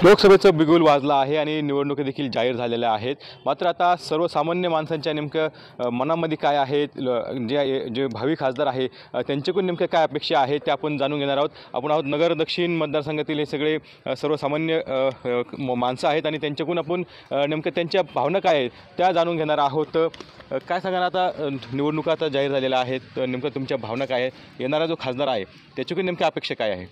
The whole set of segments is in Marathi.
लोकसभेचं बिगुल वाजलं आहे आणि निवडणुका देखील जाहीर झालेल्या आहेत. मात्र आता सर्वसामान्य माणसांच्या नेमकं मनामध्ये काय आहे, जे भावी खासदार आहे त्यांच्याकडून नेमक्या काय अपेक्षा आहेत ते आपण जाणून घेणार आहोत. आपण आहोत नगर दक्षिण मतदारसंघातील हे सगळे सर्वसामान्य माणसं आहेत आणि त्यांच्याकडून आपण नेमकं त्यांच्या भावना काय आहेत त्या जाणून घेणार आहोत. काय सांगा आता निवडणुका आता जाहीर झालेल्या आहेत, नेमकं तुमच्या भावना काय आहे, येणारा जो खासदार आहे त्याच्याकडून नेमक्या अपेक्षा काय आहे?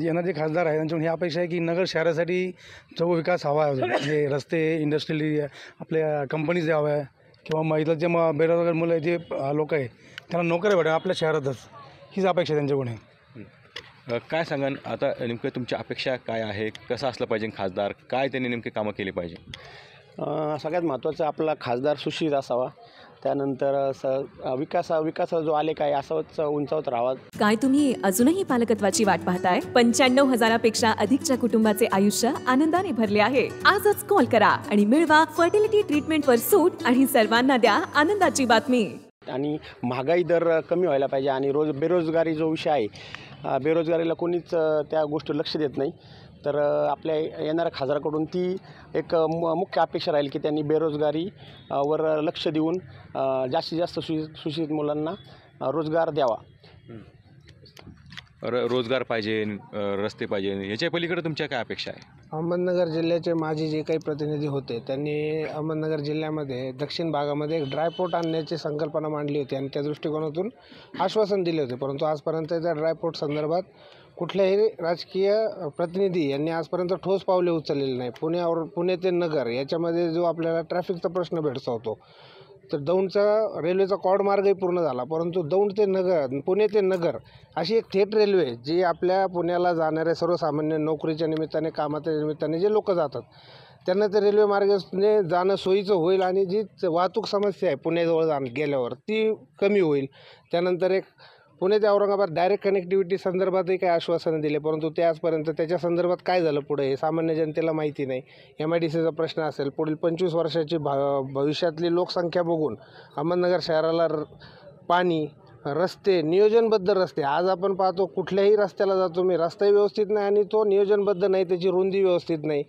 येणारे खासदार आहे त्यांच्याकडून ही अपेक्षा आहे की नगर शहरासाठी जो विकास हवा आहे, म्हणजे रस्ते, इंडस्ट्रियल एरिया, आपल्या कंपनीज हव्या आहे किंवा मग इथलं जे बेरोजगार मुलं जे लोक आहे त्यांना नोकऱ्या भेटा आपल्या शहरातच, हीच अपेक्षा त्यांच्याकडून आहे. काय सांगा आता नेमकं तुमच्या अपेक्षा काय आहे, कसं असलं पाहिजे खासदार, काय त्यांनी नेमके कामं केली पाहिजे? सगळ्यात महत्त्वाचं आपला खासदार सुशिक्षित असावा. त्यानंतर विकास जो आलेख आहे असाच उंचावत राहावा. काय तुम्ही अजूनही पालकत्वाची वाट पाहताय? 95,000पेक्षा अधिकच्या कुटुंबाचे आयुष्य आनंदाने भरले आहे. आजच कॉल करा आणि मिळवा फर्टिलिटी ट्रीटमेंटवर सूट आणि सर्वांना द्या आनंदाची बातमी. आणि महागाई दर कमी व्हायला पाहिजे आणि बेरोजगारी जो विषय आहे, बेरोजगारीला कोणीच त्या गोष्टी लक्ष देत नाही. तर आपल्या येणाऱ्या खासदाराकडून ती एक मुख्य अपेक्षा राहील की त्यांनी बेरोजगारी वर लक्ष देऊन जास्तीत जास्त सुशिक्षित मुलांना रोजगार द्यावा. रोजगार पाहिजे, रस्ते पाहिजे, याच्या पलीकडे तुमच्या काय अपेक्षा आहे? अहमदनगर जिल्ह्याचे माजी जे काही प्रतिनिधी होते त्यांनी अहमदनगर जिल्ह्यामध्ये दक्षिण भागामध्ये एक ड्रायपोर्ट आणण्याची संकल्पना मांडली होती आणि त्या दृष्टिकोनातून आश्वासन दिले होते. परंतु आजपर्यंत त्या ड्रायपोर्ट संदर्भात कुठल्याही राजकीय प्रतिनिधी यांनी आजपर्यंत ठोस पावले उचललेली नाही. पुणे ते नगर याच्यामध्ये जो आपल्याला ट्रॅफिकचा प्रश्न भेडसावतो, तर दौंडचा रेल्वेचा कॉड मार्गही पूर्ण झाला, परंतु दौंड ते नगर, पुणे ते नगर अशी एक थेट रेल्वे जी आपल्या पुण्याला जाणाऱ्या सर्वसामान्य नोकरीच्या निमित्ताने, कामाच्या निमित्ताने जे लोक जातात त्यांना ते रेल्वे मार्गाने जाणं सोयीचं होईल आणि जी वाहतूक समस्या आहे पुण्याजवळ गेल्यावर ती कमी होईल. त्यानंतर एक पुणे ते औरंगाबाद डायरेक्ट कनेक्टिव्हिटी संदर्भातही काही आश्वासनं दिले, परंतु ते आजपर्यंत त्याच्या संदर्भात काय झालं पुढे हे सामान्य जनतेला माहिती नाही. MIDCचा प्रश्न असेल, पुढील 25 वर्षाची भविष्यातली लोकसंख्या बघून अहमदनगर शहराला पाणी, रस्ते, नियोजनबद्ध रस्ते, आज आपण पाहतो कुठल्याही रस्त्याला जातो मी, रस्ताही व्यवस्थित नाही आणि तो नियोजनबद्ध नाही, त्याची रुंदी व्यवस्थित नाही,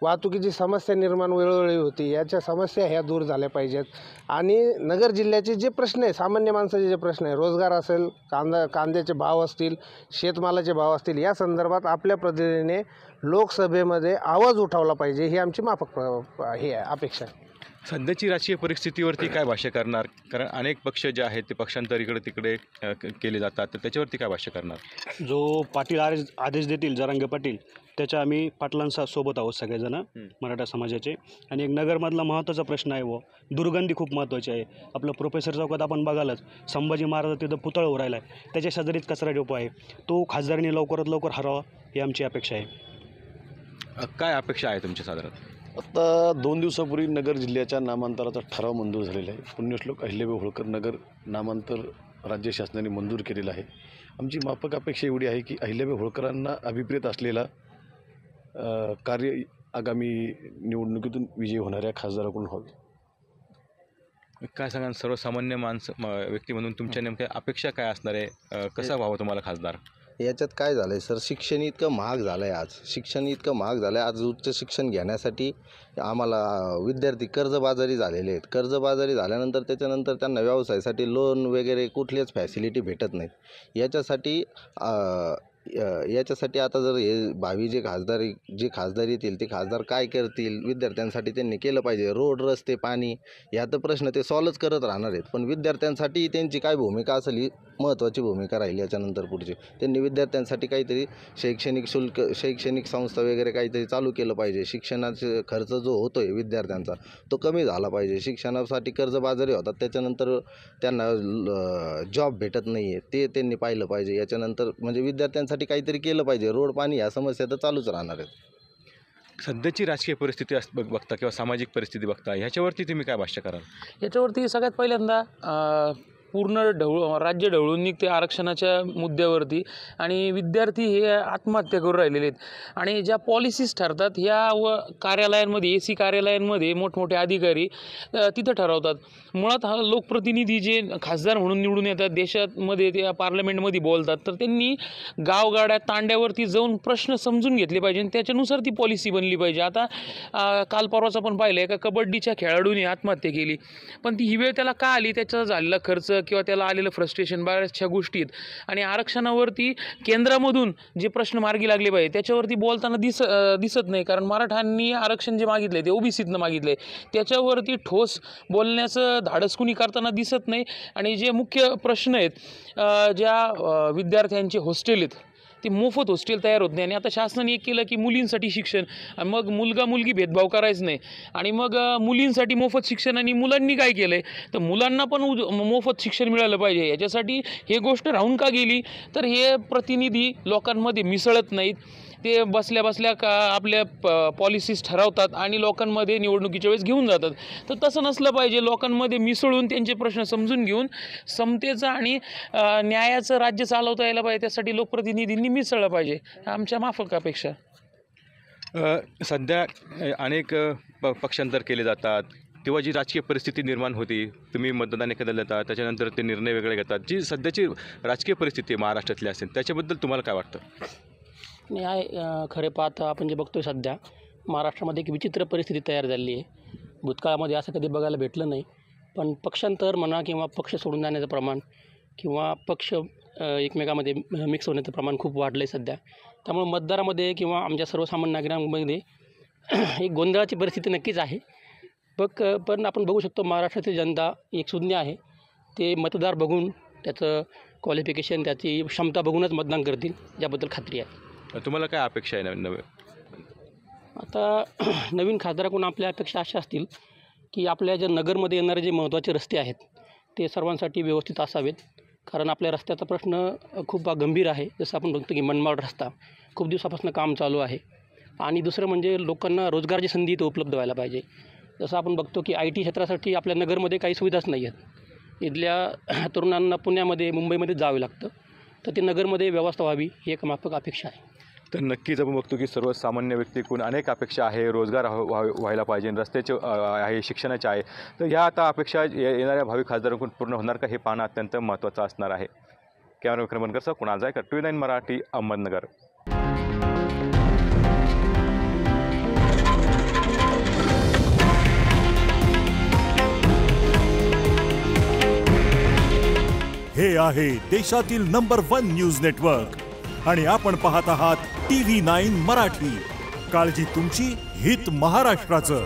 वाहतुकीची समस्या निर्माण वेळोवेळी होती. याच्या समस्या ह्या दूर झाल्या पाहिजेत. आणि नगर जिल्ह्याचे जे प्रश्न आहे, सामान्य माणसाचे जे प्रश्न आहे, रोजगार असेल, कांद्याचे भाव असतील, शेतमालाचे भाव असतील, या संदर्भात आपल्या प्रतिनिधीने लोकसभेमध्ये आवाज उठवला पाहिजे, ही आमची माफक हे आहे अपेक्षा आहे. सध्याची राजकीय परिस्थितीवरती काय भाष्य करणार? कारण अनेक पक्ष जे आहेत ते पक्षांतर इकडे तिकडे केले जातात, तर त्याच्यावरती काय भाष्य करणार? जो पाटील आदेश देतील, जरांगे पाटील, त्याच्या आम्ही पाटलांचा सोबत आहोत सगळेजण मराठा समाजाचे. आणि एक नगरमधला महत्त्वाचा प्रश्न आहे दुर्गंधी खूप महत्त्वाची आहे. आपलं प्रोफेसर चौकात आपण बघालच, संभाजी महाराज तिथं पुतळा उरायला आहे, त्याच्या शेजारीच कचरा डेपो आहे, तो खासदारांनी लवकरात लवकर हरवा ही आमची अपेक्षा आहे. काय अपेक्षा आहे तुमच्या साधारण? आता 2 दिवसापूर्वी नगर जिल्ह्याच्या नामांतराचा ठराव मंजूर झालेला आहे. पुण्यश्लोक अहिल्याबाई होळकर नगर नामांतर राज्य शासनाने मंजूर केलेलं आहे. आमची माफक अपेक्षा एवढी आहे की अहिल्याबाई होळकरांना अभिप्रेत असलेला कार्य आगामी निवडणुकीतून विजयी होणाऱ्या खासदाराकडून व्हावे. काय सांगा सर्वसामान्य व्यक्ती म्हणून तुमच्या नेमक्या अपेक्षा काय असणार आहे? कसा व्हावं तुम्हाला खासदार? याच्यात काय झालं आहे सर, शिक्षण इतकं महाग झालं आहे. शिक्षण इतकं महाग झालं आहे, आज उच्च शिक्षण घेण्यासाठी आम्हाला विद्यार्थी कर्जबाजारी झालेले आहेत. कर्जबाजारी झाल्यानंतर त्याच्यानंतर त्यांना व्यवसायासाठी लोन वगैरे कुठल्याच फॅसिलिटी भेटत नाहीत. याच्यासाठी आता जर हे भावी जे खासदार येतील ते खासदार काय करतील, विद्यार्थ्यांसाठी त्यांनी केलं पाहिजे. रोड, रस्ते, पाणी या तर प्रश्न ते सॉल्वच करत राहणार आहेत, पण विद्यार्थ्यांसाठी त्यांची काय भूमिका असेल ही महत्त्वाची भूमिका राहील. याच्यानंतर पुढचे त्यांनी विद्यार्थ्यांसाठी काहीतरी शैक्षणिक संस्था वगैरे काहीतरी चालू केलं पाहिजे. शिक्षणाचा खर्च जो होतो आहे विद्यार्थ्यांचा तो कमी झाला पाहिजे. शिक्षणासाठी कर्जबाजारी होतात, त्याच्यानंतर त्यांना जॉब भेटत नाही आहे, ते त्यांनी पाहिलं पाहिजे. याच्यानंतर म्हणजे विद्यार्थ्यांसाठी काहीतरी केलं पाहिजे. रोड, पाणी या समस्या तर चालूच राहणार आहेत. सध्याची राजकीय परिस्थिती बघता किंवा सामाजिक परिस्थिती बघता, ह्याच्यावरती तुम्ही काय भाष्य कराल? याच्यावरती सगळ्यात पहिल्यांदा पूर्ण राज्य ढवळून निघते आरक्षणाच्या मुद्द्यावरती आणि विद्यार्थी हे आत्महत्या करून राहिलेले आहेत आणि ज्या पॉलिसीज ठरतात ह्या व कार्यालयांमध्ये AC कार्यालयांमध्ये मोठमोठे अधिकारी तिथं ठरवतात. मुळात हा लोकप्रतिनिधी जे खासदार म्हणून निवडून येतात देशामध्ये त्या पार्लमेंटमध्ये बोलतात तर त्यांनी गावगाड्या तांड्यावरती जाऊन प्रश्न समजून घेतले पाहिजे आणि त्याच्यानुसार ती पॉलिसी बनली पाहिजे. आता काल परवाच आपण पाहिलं आहे का कबड्डीच्या खेळाडूने आत्महत्या केली पण ती ही वेळ त्याला का आली त्याचा झालेला खर्च किंवा त्याला आलेलं फ्रस्ट्रेशन बऱ्याचशा गोष्टी आहेत आणि आरक्षणावरती केंद्रामधून जे प्रश्न मार्गी लागले पाहिजे त्याच्यावरती बोलताना दिसत नाही. कारण मराठांनी आरक्षण जे मागितले ते OBCतनं मागितले त्याच्यावरती ठोस बोलण्याचं धाडस कुणी करताना दिसत नाही. आणि जे मुख्य प्रश्न आहेत ज्या विद्यार्थ्यांचे हॉस्टेल आहेत ते मोफत हॉस्टेल तयार होत नाही आणि आता शासनाने एक केलं की मुलींसाठी शिक्षण आणि मग मुलगा मुलगी भेदभाव करायचं नाही आणि मग मुलींसाठी मोफत शिक्षण आणि मुलांनी काय केलं आहे तर मुलांना पण मोफत शिक्षण मिळालं पाहिजे. याच्यासाठी हे गोष्ट राहून का गेली तर हे प्रतिनिधी लोकांमध्ये मिसळत नाहीत. ते बसल्या बसल्या का आपल्या पॉलिसीज ठरवतात आणि लोकांमध्ये निवडणुकीच्या वेळेस घेऊन जातात. तर तसं नसलं पाहिजे. लोकांमध्ये मिसळून त्यांचे प्रश्न समजून घेऊन समतेचं आणि न्यायाचं राज्य चालवता यायला पाहिजे. त्यासाठी लोकप्रतिनिधींनी मिसळलं पाहिजे आमच्या माफक अपेक्षा. सध्या अनेक पक्षांतर केले जातात तेव्हा जी राजकीय परिस्थिती निर्माण होती तुम्ही मतदान एखाद्याला देतात त्याच्यानंतर ते निर्णय वेगळे घेतात जी सध्याची राजकीय परिस्थिती महाराष्ट्रातली असेल त्याच्याबद्दल तुम्हाला काय वाटतं? नाही आहे खरे पाहता आपण जे बघतोय सध्या महाराष्ट्रामध्ये एक विचित्र परिस्थिती तयार झाली आहे. भूतकाळामध्ये असं कधी बघायला भेटलं नाही पण पक्षांतर म्हणा किंवा पक्ष सोडून जाण्याचं प्रमाण किंवा पक्ष एकमेकामध्ये मिक्स होण्याचं प्रमाण खूप वाढलं आहे सध्या. त्यामुळे मतदारामध्ये किंवा आमच्या सर्वसामान्य नागरिकांमध्ये एक गोंधळाची परिस्थिती नक्कीच आहे. पण आपण बघू शकतो महाराष्ट्रातील जनता एक सुज्ञ आहे. ते मतदार बघून त्याचं क्वालिफिकेशन त्याची क्षमता बघूनच मतदान करतील याबद्दल खात्री आहे. तुम्हाला काय अपेक्षा आहे नवीन? आता नवीन खासदाराकडून आपल्या अपेक्षा अशा असतील की आपल्या ज्या नगरमध्ये येणारे जे महत्त्वाचे रस्ते आहेत ते सर्वांसाठी व्यवस्थित असावेत. कारण आपल्या रस्त्याचा प्रश्न खूप गंभीर आहे. जसं आपण बघतो की मनमाड रस्ता खूप दिवसापासून काम चालू आहे. आणि दुसरं म्हणजे लोकांना रोजगाराची संधी इथं उपलब्ध व्हायला पाहिजे. जसं आपण बघतो की IT क्षेत्रासाठी आपल्या नगरमध्ये काही सुविधाच नाही आहेत. इथल्या तरुणांना पुण्यामध्ये मुंबईमध्ये जावे लागतं तर ते नगरमध्ये व्यवस्था व्हावी ही एक माफक अपेक्षा आहे. तर नक्कीच आपण बघतो की सर्वसामान्य व्यक्तीकडून अनेक अपेक्षा आहे. रोजगार व्हायला पाहिजे रस्त्याचे आहे शिक्षणाचे आहे. तर ह्या आता अपेक्षा येणाऱ्या भावी खासदारांकडून पूर्ण होणार का हे पाहणं अत्यंत महत्त्वाचं असणार आहे. कॅमेरा क्रमांकसह कुणाल जायकर TV9 मराठी अहमदनगर. हे आहे देशातील नंबर 1 न्यूज नेटवर्क आणि आपण पाहत आहात TV9 मराठी. काळजी तुमची, हित महाराष्ट्राचं.